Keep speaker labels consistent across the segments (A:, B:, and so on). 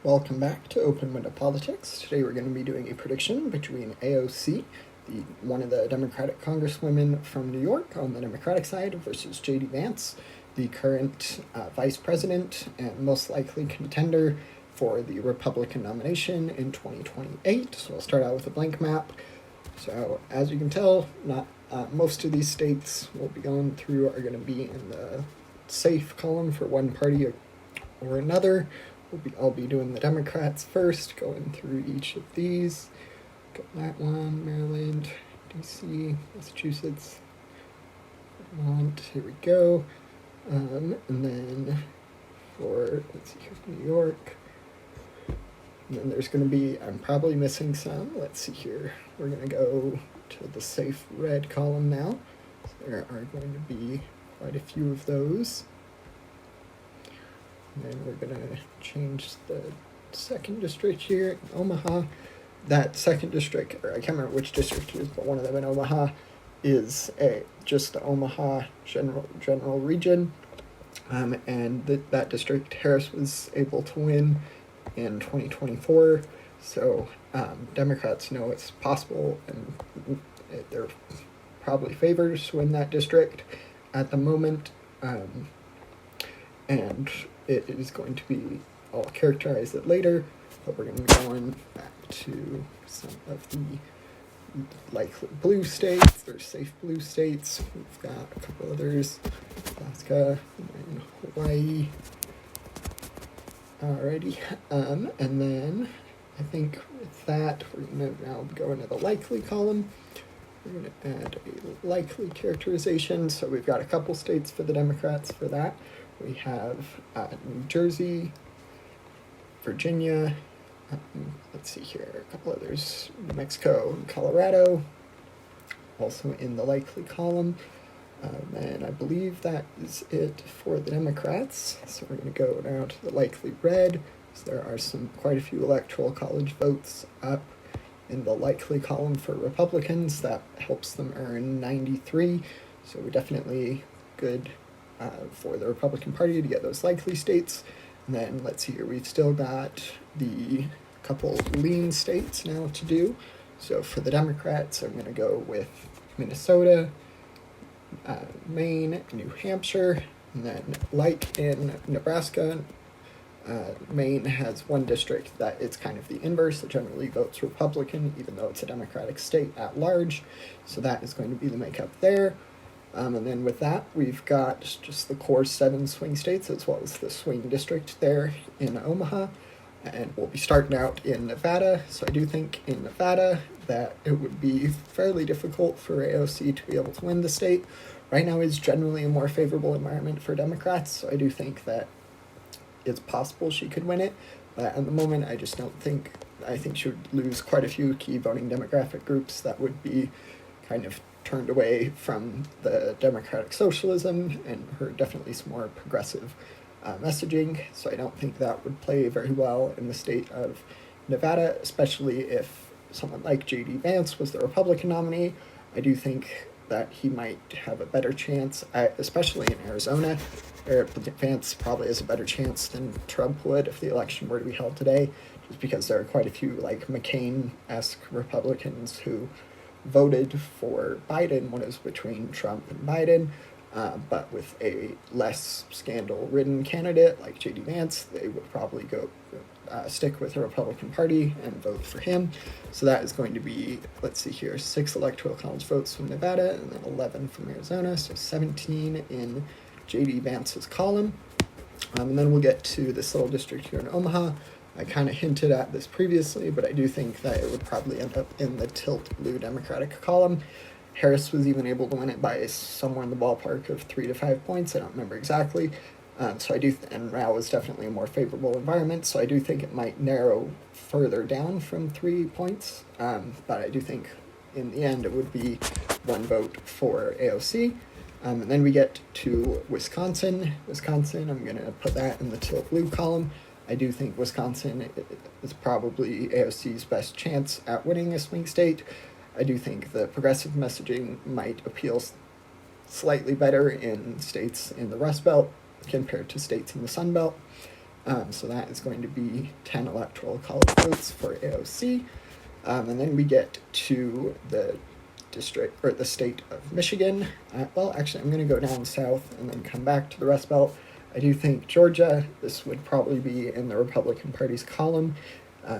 A: Welcome back to Open Window Politics. Today we're going to be doing a prediction between AOC, one of the Democratic congresswomen from New York on the Democratic side, versus J.D. Vance, the current vice president and most likely contender for the Republican nomination in 2028. So I'll start out with a blank map. So as you can tell, most of these states we'll be going through are going to be in the safe column for one party or another. I'll be doing the Democrats first, going through each of these. Got that one, Maryland, D.C., Massachusetts, Vermont, here we go. And then for, let's see here, New York. And then there's going to be, I'm probably missing some. Let's see here. We're going to go to the safe red column now. So there are going to be quite a few of those. And then we're going to change the second district here in Omaha. That second district, or I can't remember which district it is, but one of them in Omaha is just the Omaha general region. And that district, Harris was able to win in 2024. So Democrats know it's possible, and they're probably favored to win that district at the moment. And it is going to be, I'll characterize it later, but we're going to be going back to some of the likely blue states, or safe blue states. We've got a couple others, Alaska and Hawaii. Alrighty, and then I think with that, we're going to now go into the likely column. We're going to add a likely characterization. So we've got a couple states for the Democrats for that. We have New Jersey, Virginia, let's see here, a couple others, New Mexico and Colorado, also in the likely column. And I believe that is it for the Democrats. So we're going to go now to the likely red. So there are quite a few electoral college votes up in the likely column for Republicans. That helps them earn 93. So we're definitely good for the Republican Party to get those likely states. And then let's see here, we've still got the couple lean states now to do. So for the Democrats, I'm going to go with Minnesota, Maine, New Hampshire, and then like in Nebraska, Maine has one district that it's kind of the inverse. It generally votes Republican, even though it's a Democratic state at large. So that is going to be the makeup there. And then with that, we've got just the core 7 swing states, as well as the swing district there in Omaha. And we'll be starting out in Nevada. So I do think in Nevada that it would be fairly difficult for AOC to be able to win the state. Right now is generally a more favorable environment for Democrats, so I do think that it's possible she could win it. But at the moment, I think she would lose quite a few key voting demographic groups that would be kind of turned away from the democratic socialism, and her definitely some more progressive messaging. So I don't think that would play very well in the state of Nevada, especially if someone like J.D. Vance was the Republican nominee. I do think that he might have a better chance, especially in Arizona, where Vance probably has a better chance than Trump would if the election were to be held today, just because there are quite a few like McCain-esque Republicans who voted for Biden when it was between Trump and Biden, but with a less scandal-ridden candidate like J.D. Vance, they would probably stick with the Republican Party and vote for him. So that is going to be, let's see here, 6 electoral college votes from Nevada, and then 11 from Arizona, so 17 in J.D. Vance's column. And then we'll get to this little district here in Omaha. I kind of hinted at this previously, but I do think that it would probably end up in the tilt blue Democratic column. Harris was even able to win it by somewhere in the ballpark of 3 to 5 points. I don't remember exactly. So I do, and Rao is definitely a more favorable environment, so I do think it might narrow further down from 3 points. But I do think in the end it would be 1 vote for AOC. And then we get to Wisconsin. I'm going to put that in the tilt blue column. I do think Wisconsin is probably AOC's best chance at winning a swing state. I do think the progressive messaging might appeal slightly better in states in the Rust Belt compared to states in the Sun Belt. So that is going to be 10 electoral college votes for AOC. And then we get to the district, or the state of Michigan. Well, actually, I'm going to go down south and then come back to the Rust Belt. I do think Georgia, this would probably be in the Republican Party's column.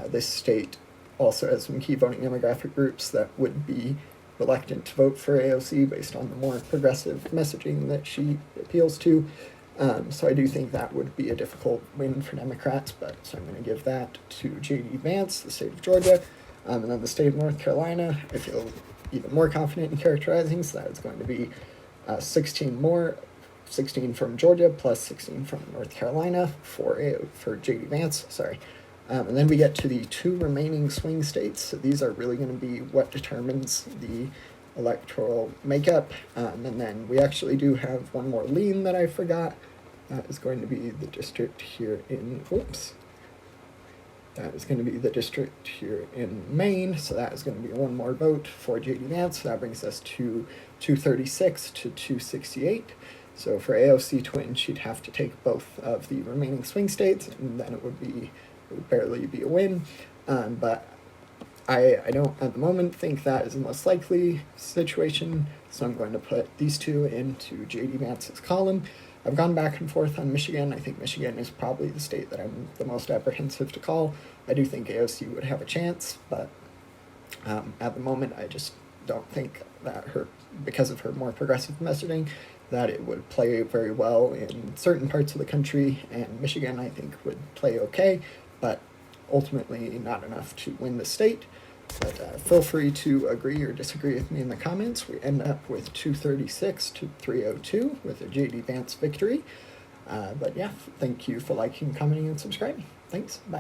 A: This state also has some key voting demographic groups that would be reluctant to vote for AOC based on the more progressive messaging that she appeals to. So I do think that would be a difficult win for Democrats, but so I'm going to give that to J.D. Vance, the state of Georgia. And then the state of North Carolina, I feel even more confident in characterizing, so that is going to be 16 from Georgia plus 16 from North Carolina for J.D. Vance, sorry. And then we get to the 2 remaining swing states. So these are really going to be what determines the electoral makeup. And then we actually do have one more lean that I forgot. That is going to be the district here in, That is going to be the district here in Maine. So that is going to be one more vote for J.D. Vance. So that brings us to 236 to 268. So for AOC to win, she'd have to take both of the remaining swing states, and then it would barely be a win. But I don't at the moment think that is the most likely situation, so I'm going to put these 2 into J.D. Vance's column. I've gone back and forth on Michigan. I think Michigan is probably the state that I'm the most apprehensive to call. I do think AOC would have a chance, but at the moment I just don't think that because of her more progressive messaging, that it would play very well in certain parts of the country, and Michigan I think would play okay, but ultimately not enough to win the state. But feel free to agree or disagree with me in the comments. We end up with 236 to 302 with a J.D. Vance victory. But yeah, thank you for liking, commenting, and subscribing. Thanks. Bye.